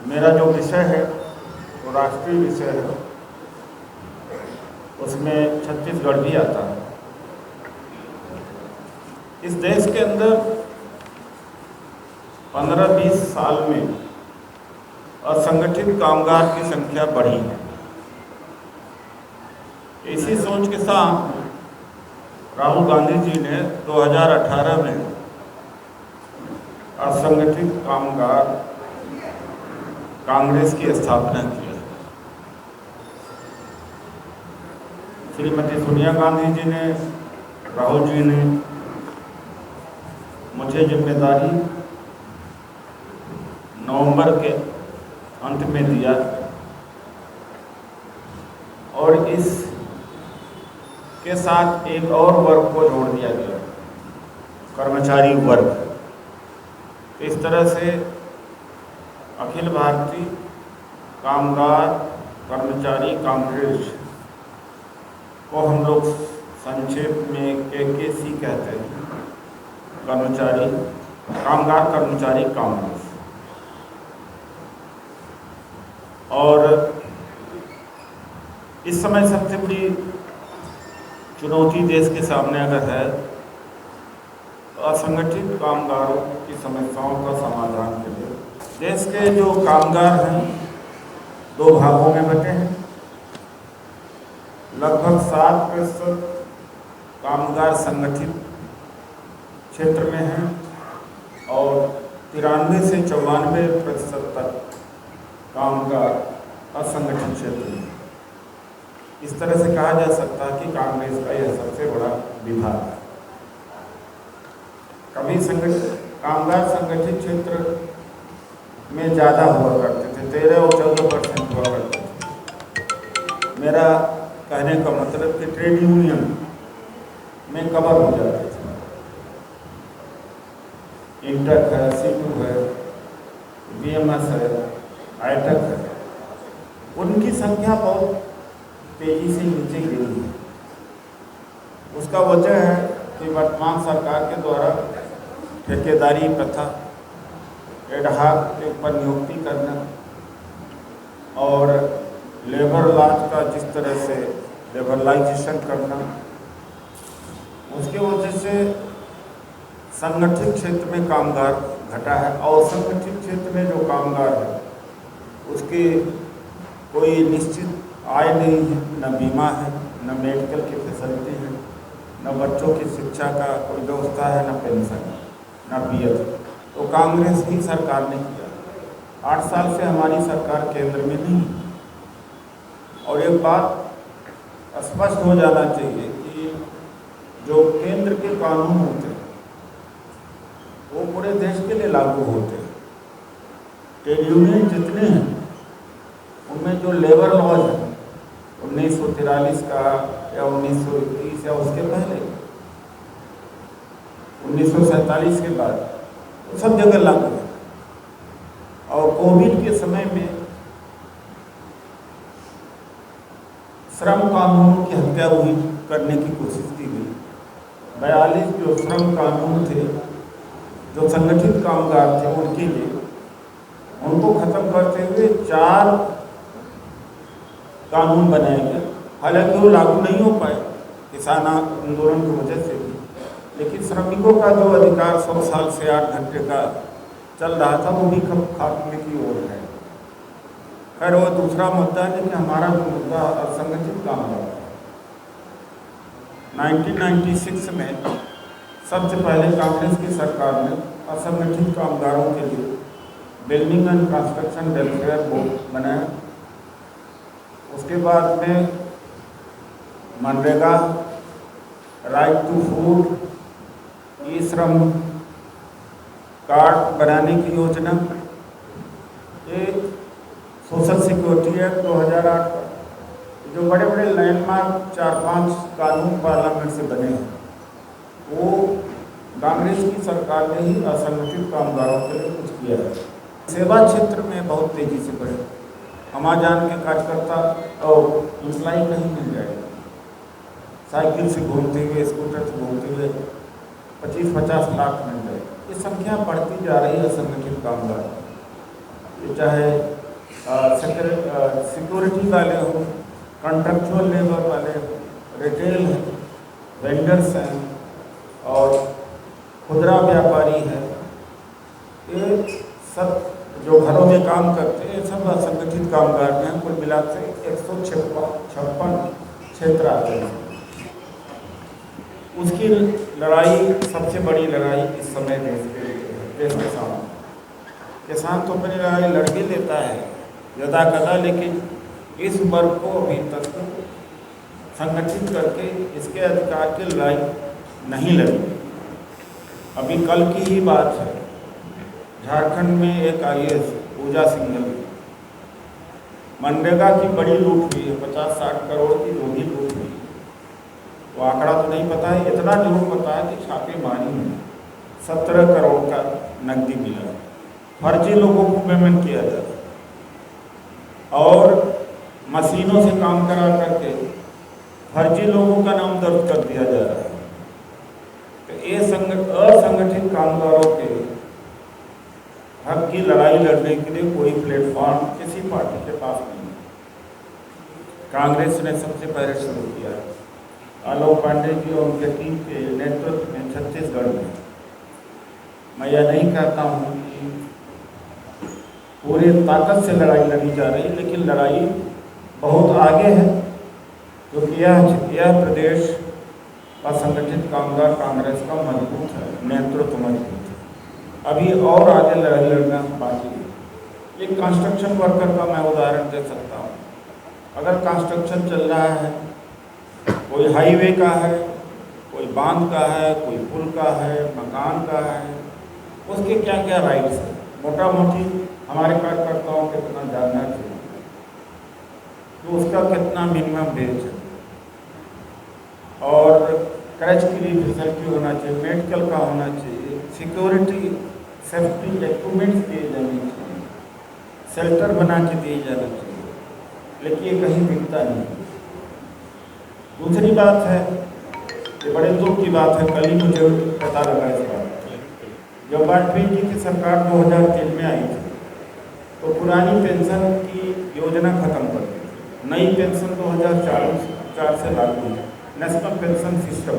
मेरा जो विषय है वो राष्ट्रीय विषय है, उसमें छत्तीसगढ़ भी आता है। इस देश के अंदर 15-20 साल में असंगठित कामगार की संख्या बढ़ी है। इसी सोच के साथ राहुल गांधी जी ने 2018 में असंगठित कामगार कांग्रेस की स्थापना की है। श्रीमती सोनिया गांधी जी ने, राहुल जी ने मुझे जिम्मेदारी नवंबर के अंत में दिया और इस के साथ एक और वर्ग को जोड़ दिया गया, कर्मचारी वर्ग। इस तरह से अखिल भारतीय कामगार कर्मचारी कांग्रेस को हम लोग संक्षेप में KKC कहते हैं, कामगार कर्मचारी कांग्रेस। और इस समय सबसे बड़ी चुनौती देश के सामने अगर है तो असंगठित कामगारों की समस्याओं का समाधान के लिए देश के जो कामगार हैं 2 भागों में बटे हैं। लगभग 7% कामगार संगठित क्षेत्र में हैं और 93 से 94% तक कामगार असंगठित क्षेत्र में। इस तरह से कहा जा सकता है कि कांग्रेस का यह सबसे बड़ा विभाग है। कभी कामगार संगठित क्षेत्र में ज़्यादा हुआ करते थे, 13 और 14% हुआ करते थे। मेरा कहने का मतलब कि ट्रेड यूनियन में कवर हो जाते थे। इंटक है, C2 है, BMS है, आईटक है, उनकी संख्या बहुत तेजी से नीचे गिरी है। उसका वजह है कि वर्तमान सरकार के द्वारा ठेकेदारी प्रथा, एडहाक के ऊपर नियुक्ति करना और लेबर लॉज का जिस तरह से लिबरलाइजेशन करना, उसके वजह से संगठित क्षेत्र में कामगार घटा है। और संगठित क्षेत्र में जो कामगार है उसके कोई निश्चित आय नहीं है, न बीमा है, न मेडिकल की फैसिलिटी है, न बच्चों की शिक्षा का कोई व्यवस्था है, न पेंशन, न PF। तो कांग्रेस ही सरकार ने किया। 8 साल से हमारी सरकार केंद्र में नहीं। और एक बात स्पष्ट हो जाना चाहिए कि जो केंद्र के कानून होते हैं वो पूरे देश के लिए लागू होते हैं। ट्रेड यूनियन जितने हैं उनमें जो लेबर लॉज है 1943 का या 1921 या उसके पहले 1947 के बाद तो सब जगह लागू है। और कोविड के समय में श्रम कानून की हत्या हुई करने की कोशिश की गई। 42 जो श्रम कानून थे, जो संगठित कामगार थे उनके लिए, उनको खत्म करते हुए 4 कानून बनाए गए। हालांकि वो लागू नहीं हो पाए किसान आंदोलन की वजह से भी, लेकिन श्रमिकों का जो अधिकार 100 साल से 8 घंटे का चल रहा था वो भी खात्मे की ओर है। खैर वो दूसरा मुद्दा है, लेकिन हमारा जो मुद्दा असंगठित कामगार। 1996 में सबसे पहले कांग्रेस की सरकार ने असंगठित कामगारों के लिए building and construction welfare board बनाया। उसके बाद में मनरेगा, राइट टू फूड, ई-श्रम कार्ड बनाने की योजना, ये सोशल सिक्योरिटी एक्ट 2008 का, जो बड़े बड़े लैंडमार्क 4-5 कानून पार्लियामेंट से बने हैं, वो कांग्रेस की सरकार ने ही असंगठित कामगारों के लिए कुछ किया है। सेवा क्षेत्र में बहुत तेजी से बढ़े। अमेज़न के कार्यकर्ता और एम्प्लाई कहीं मिल जाएगा, साइकिल से घूमते हुए, स्कूटर से घूमते हुए 25-50 लाख मिल जाए। ये संख्या बढ़ती जा रही है असंगठित कामगार। ये चाहे सिक्योरिटी वाले हों, कॉन्ट्रेक्चुअल लेबर वाले हों, रिटेल हैं, वेंडर्स हैं और खुदरा व्यापारी हैं, ये सब जो घरों में काम करते हैं सब असंगठित कामगार हैं। कुल मिलाकर 156 क्षेत्र आते हैं। उसकी लड़ाई सबसे बड़ी लड़ाई इस समय देश के सामने। किसान तो अपनी लड़ाई लड़ भी लेता है यदा कदा, लेकिन इस वर्ग को अभी तक संगठित करके इसके अधिकार की लड़ाई नहीं लड़ी। अभी कल की ही बात है, झारखंड में एक IAS पूजा सिंघल मनरेगा की बड़ी लूट हुई है, 50-60 करोड़ की जो भी लूट हुई। वो आंकड़ा तो नहीं पता है, इतना जरूर पता है कि छापेमारी में 17 करोड़ का नकदी मिला। फर्जी लोगों को पेमेंट किया जाता और मशीनों से काम करा करके फर्जी लोगों का नाम दर्ज कर दिया जा रहा है। तो ये असंगठित कामगारों के हक की लड़ाई लड़ने के लिए कोई प्लेटफॉर्म किसी पार्टी के पास नहीं है। कांग्रेस ने सबसे पहले शुरू किया है, आलोक पांडे जी और उनके टीम के नेतृत्व में छत्तीसगढ़ में। मैं यह नहीं कहता हूँ कि पूरी ताकत से लड़ाई लड़ी जा रही, लेकिन लड़ाई बहुत आगे है, क्योंकि यह प्रदेश असंगठित कामगार कांग्रेस का मजबूत है, नेतृत्व मजबूत है। अभी और आगे लड़ाई लड़ना बाकी है। एक कंस्ट्रक्शन वर्कर का मैं उदाहरण दे सकता हूँ। अगर कंस्ट्रक्शन चल रहा है, कोई हाईवे का है, कोई बांध का है, कोई पुल का है, मकान का है, उसके क्या क्या राइट्स हैं, मोटा मोटी हमारे कार्यकर्ताओं को इतना जानना चाहिए कि उसका कितना मिनिमम वेज है और क्रैच के लिए फैसिलिटी होना चाहिए, मेडिकल का होना चाहिए, सिक्योरिटी सेफ्टी इक्विपमेंट्स दिए जाने चाहिए, शेल्टर बना के दिए जाना चाहिए, लेकिन ये कहीं दिखता नहीं। दूसरी बात है, ये बड़े दुख की बात है, कल ही मुझे पता लगा इस बात। जब वाजपेयी जी की सरकार 2003 में आई थी तो पुरानी पेंशन की योजना खत्म कर दी थी। नई पेंशन 2004 से लागू है, नेशनल पेंशन सिस्टम।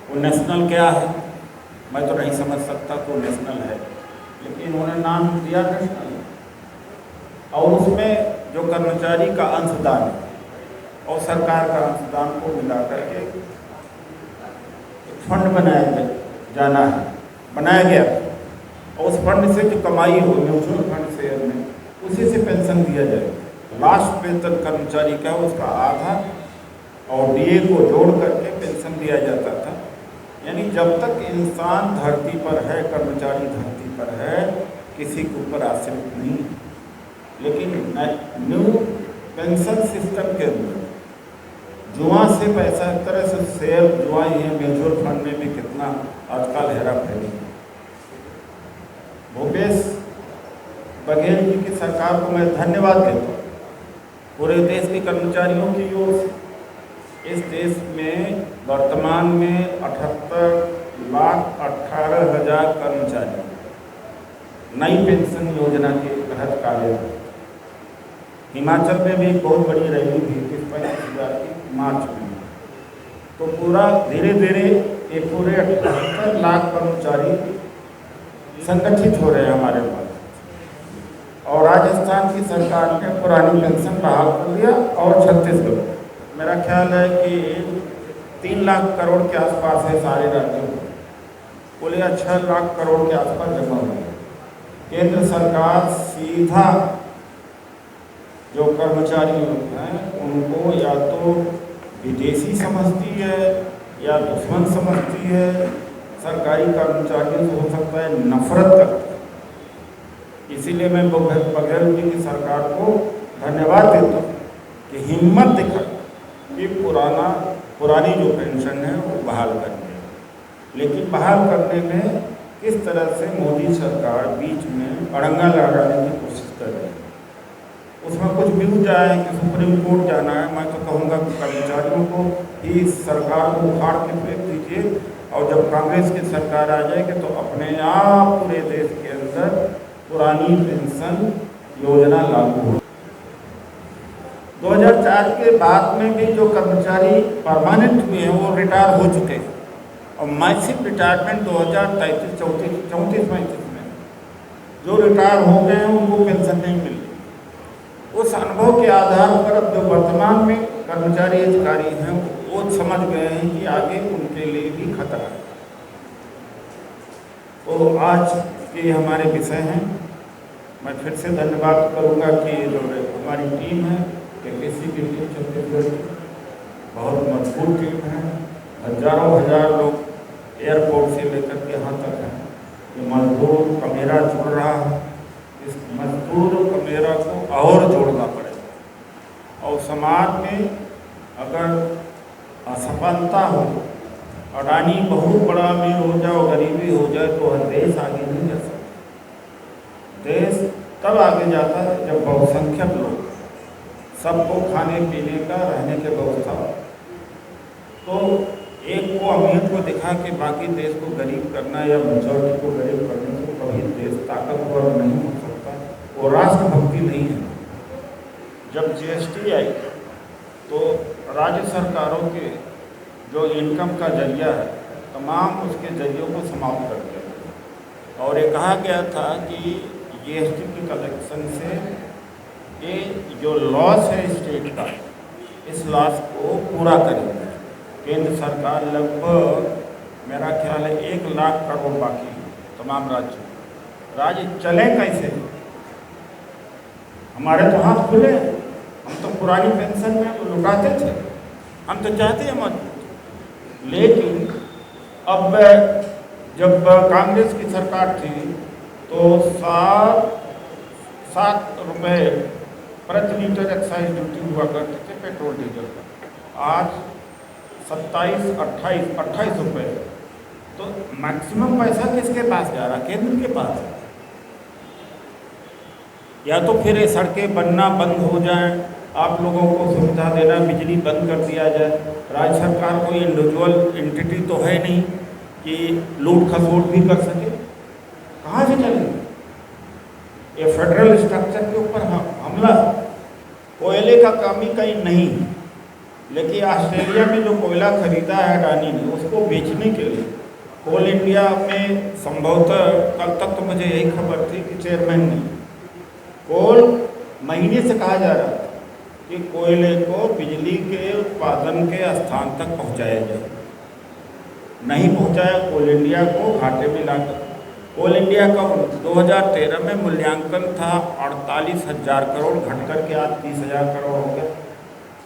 वो नेशनल क्या है मैं तो नहीं समझ सकता, तो नेशनल है, लेकिन उन्होंने नाम दिया नेशनल। और उसमें जो कर्मचारी का अंशदान और सरकार का अंशदान को मिलाकर के फंड बनाया गया और उस फंड से जो कमाई हो म्यूचुअल फंड शेयर में, उसी से पेंशन दिया जाएगा। लास्ट वेतन कर्मचारी का उसका आधा और DA को जोड़ करके पेंशन दिया जाता था। यानी जब तक इंसान धरती पर है, कर्मचारी धरती पर है, किसी के ऊपर आश्रित नहीं। लेकिन न्यू पेंशन सिस्टम के अंदर जुआ से पैसा, एक तरह से शेयर जुआ ही है, म्यूचुअल फंड में भी कितना आजकल हेरा फेरी। भूपेश बघेल जी की सरकार को मैं धन्यवाद देता हूँ पूरे देश के कर्मचारियों की ओर से। इस देश में वर्तमान में 78,18,000 कर्मचारी नई पेंशन योजना के तहत कार्यरत। हिमाचल में भी बहुत बड़ी रैली हुई 35,000 की मार्च में। तो पूरा धीरे धीरे ये पूरे 78 लाख कर्मचारी संगठित हो रहे हैं हमारे पास। और राजस्थान की सरकार ने पुरानी पेंशन बहाल कर दिया और छत्तीसगढ़ मेरा ख्याल है कि 3 लाख करोड़ के आसपास है सारे राज्यों में, बोले 6 लाख करोड़ के आसपास जमा हुए। केंद्र सरकार सीधा जो कर्मचारी हैं उनको या तो विदेशी समझती है या दुश्मन समझती है, सरकारी कर्मचारियों से हो सकता है नफरत करती है। इसीलिए मैं बघेल जी की सरकार को धन्यवाद देता हूँ कि हिम्मत दिखा कि पुरानी जो पेंशन है वो बहाल करनी है। लेकिन बहाल करने में किस तरह से मोदी सरकार बीच में अड़ंगा लगाने की कोशिश कर रही है। उसमें कुछ भी हो जाए कि सुप्रीम कोर्ट जाना है, मैं तो कहूँगा कि कर्मचारियों को इस सरकार को उखाड़ के फेंक दीजिए और जब कांग्रेस की सरकार आ जाएगी तो अपने आप पूरे देश के अंदर पुरानी पेंशन योजना लागू हो। 2004 के बाद में भी जो कर्मचारी परमानेंट हुए हैं वो रिटायर हो चुके हैं और मैसिव रिटायरमेंट 2033-34 में जो रिटायर हो गए हैं उनको पेंशन नहीं मिल रही। उस अनुभव के आधार पर अब जो वर्तमान में कर्मचारी अधिकारी हैं वो समझ गए हैं कि आगे उनके लिए भी खतरा है। तो आज के हमारे विषय हैं, मैं फिर से धन्यवाद करूंगा कि जो हमारी टीम है केकेसी की टीम छत्तीसगढ़ की बहुत मजबूत टीम है। हजार लोग एयरपोर्ट से लेकर के यहाँ तक हैं। ये मजदूर का मेरा जुड़ रहा है, इस मजदूर का मेरा को और जोड़ना पड़ेगा। और समाज में अगर असफलता हो, अडानी बहुत बड़ा अमीर हो जाए और गरीबी हो जाए तो हर देश आगे नहीं जा सकता। देश तब आगे जाता है जब बहुसंख्यक लोग सबको खाने पीने का रहने के व्यवस्था हो। तो एक को अमीर को दिखा के बाकी देश को गरीब करना या मेजॉरिटी को गरीब करने से कभी देश ताकतवर नहीं हो सकता, वो राष्ट्रभक्ति नहीं है। जब जीएसटी आई तो राज्य सरकारों के जो इनकम का जरिया है तमाम उसके जरियों को समाप्त कर दिया गया और ये कहा गया था कि जीएसटी के कलेक्शन से ये जो लॉस है स्टेट का, इस लॉस को पूरा करेंगे। केंद्र सरकार लगभग मेरा ख्याल है 1 लाख करोड़ बाकी तमाम राज्य चले कैसे? हमारे तो हाथ खुले, हम तो पुरानी पेंशन में लुटाते थे, हम तो चाहते हैं मत। लेकिन अब जब कांग्रेस की सरकार थी तो 7 रुपये प्रति लीटर एक्साइज ड्यूटी हुआ करते थे पेट्रोल डीजल का। आज 28 रुपये। तो मैक्सिमम पैसा किसके पास जा रहा? केंद्र के पास। या तो फिर ये सड़कें बनना बंद हो जाए, आप लोगों को सुविधा देना, बिजली बंद कर दिया जाए। राज्य सरकार कोई इंडिविजुअल एंटिटी तो है नहीं कि लूट खसोट भी कर सके। कहाँ से चलेंगे? ये फेडरल स्ट्रक्चर के ऊपर हमला। कोयले का कमी कहीं नहीं, लेकिन ऑस्ट्रेलिया में जो कोयला खरीदा है अडानी ने, उसको बेचने के लिए कोल इंडिया में संभवतः कल तक तो मुझे यही खबर थी कि चेयरमैन ने कोल महीने से कहा जा रहा था कि कोयले को बिजली के उत्पादन के स्थान तक पहुंचाया जाए, नहीं पहुंचाया। कोल इंडिया को घाटे में लाकर कोल इंडिया का 2013 में मूल्यांकन था 48,000 करोड़, घट करके आज 30,000 करोड़ हो गया।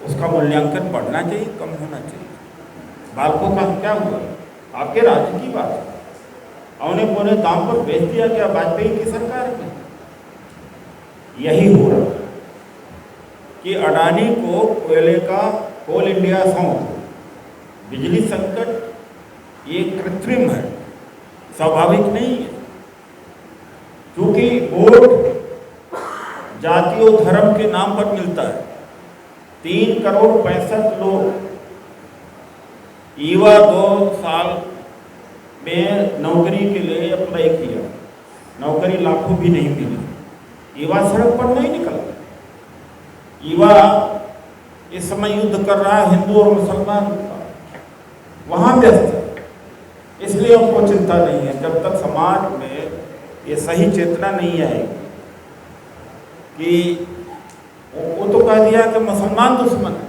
उसका मूल्यांकन बढ़ना चाहिए, कम होना चाहिए। बालकों का क्या हुआ? आपके राज्य की बात है, औने पौने दाम पर बेच दिया गया वाजपेयी की सरकार में। यही हो रहा है कि अडानी को कोयले का कोल इंडिया सौंप, बिजली संकट ये कृत्रिम है, स्वाभाविक नहीं है। क्योंकि वोट जाति और धर्म के नाम पर मिलता है। 3,65,00,000 लोग युवा 2 साल में नौकरी के लिए अप्लाई किया, नौकरी लाखों भी नहीं मिली। युवा सड़क पर नहीं निकल, युवा इस समय युद्ध कर रहा है हिंदू और मुसलमान का, वहाँ व्यस्त है। इसलिए हमको चिंता नहीं है जब तक समाज में ये सही चेतना नहीं आएगी कि वो तो कह दिया कि मुसलमान दुश्मन है।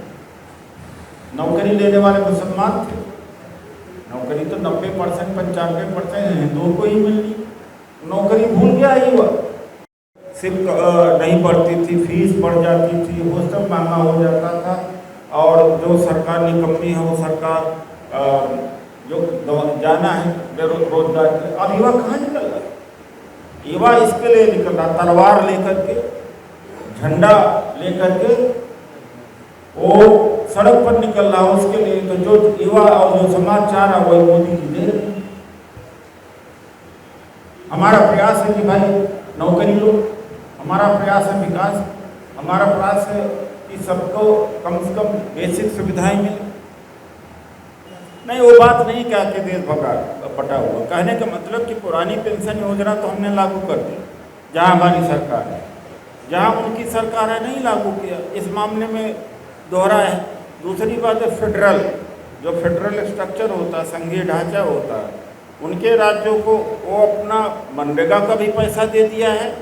नौकरी लेने वाले मुसलमान थे, नौकरी तो 90% 95% हिंदुओं को ही मिलनी, नौकरी भूल गया युवा। सिर्फ नहीं बढ़ती थी, फीस बढ़ जाती थी, वो सब महंगा हो जाता था। और जो सरकार निकम्मी है वो सरकार जो जाना है बेरोजगार के, अब युवा कहाँ निकल रहा है? युवा इसके लिए निकल रहा, तलवार लेकर के, झंडा लेकर के वो सड़क पर निकल रहा है उसके लिए। तो जो युवा और जो समाज चाह रहा है वही मोदी जी दे रहे हैं। हमारा प्रयास है कि भाई नौकरी लो, हमारा प्रयास है विकास, हमारा प्रयास है कि सबको कम से कम बेसिक सुविधाएं मिले। नहीं, वो बात नहीं क्या कि देश भगा पटा हुआ। कहने का मतलब कि पुरानी पेंशन योजना तो हमने लागू कर दी, जहाँ हमारी सरकार है, जहाँ उनकी सरकार है नहीं लागू किया, इस मामले में दोहरा है। दूसरी बात है फेडरल, जो फेडरल स्ट्रक्चर होता है, संघीय ढांचा होता है, उनके राज्यों को वो अपना मनरेगा का भी पैसा दे दिया है।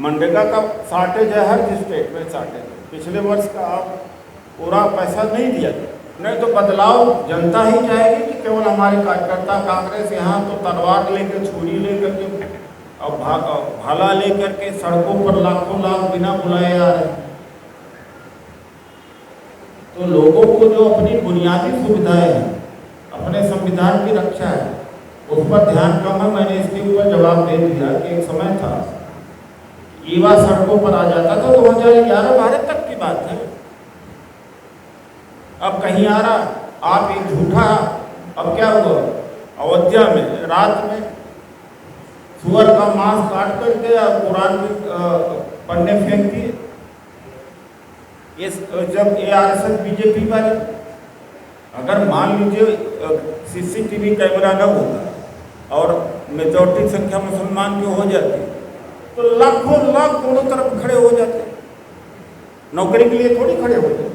मनरेगा का शॉर्टेज है, हर स्टेट में शॉर्टेज है। पिछले वर्ष का आप पूरा पैसा नहीं दिया, नहीं तो बदलाव जनता ही चाहेगी कि केवल हमारे कार्यकर्ता कांग्रेस यहाँ तो तलवार लेकर, छुरी लेकर के और भाला लेकर के सड़कों पर लाखों लाख बिना बुलाए आ रहे हैं। तो लोगों को जो अपनी बुनियादी सुविधाएं हैं, अपने संविधान की रक्षा है, उस पर ध्यान कम है। मैंने इसके ऊपर जवाब दे दिया कि एक समय था युवा सड़कों पर आ जाता था, 2011 भारत तक की बात है। अब कहीं आ रहा, आप एक झूठा, अब क्या हुआ अयोध्या में रात में सुअर का मांस काट करके कुरान के पन्ने फेंक दिए। जब ARSS बीजेपी वाले, अगर मान लीजिए CCTV कैमरा न होता और मेजॉरिटी संख्या मुसलमान की हो जाती तो लाखों लाख दोनों तरफ खड़े हो जाते, नौकरी के लिए थोड़ी खड़े हो जाते।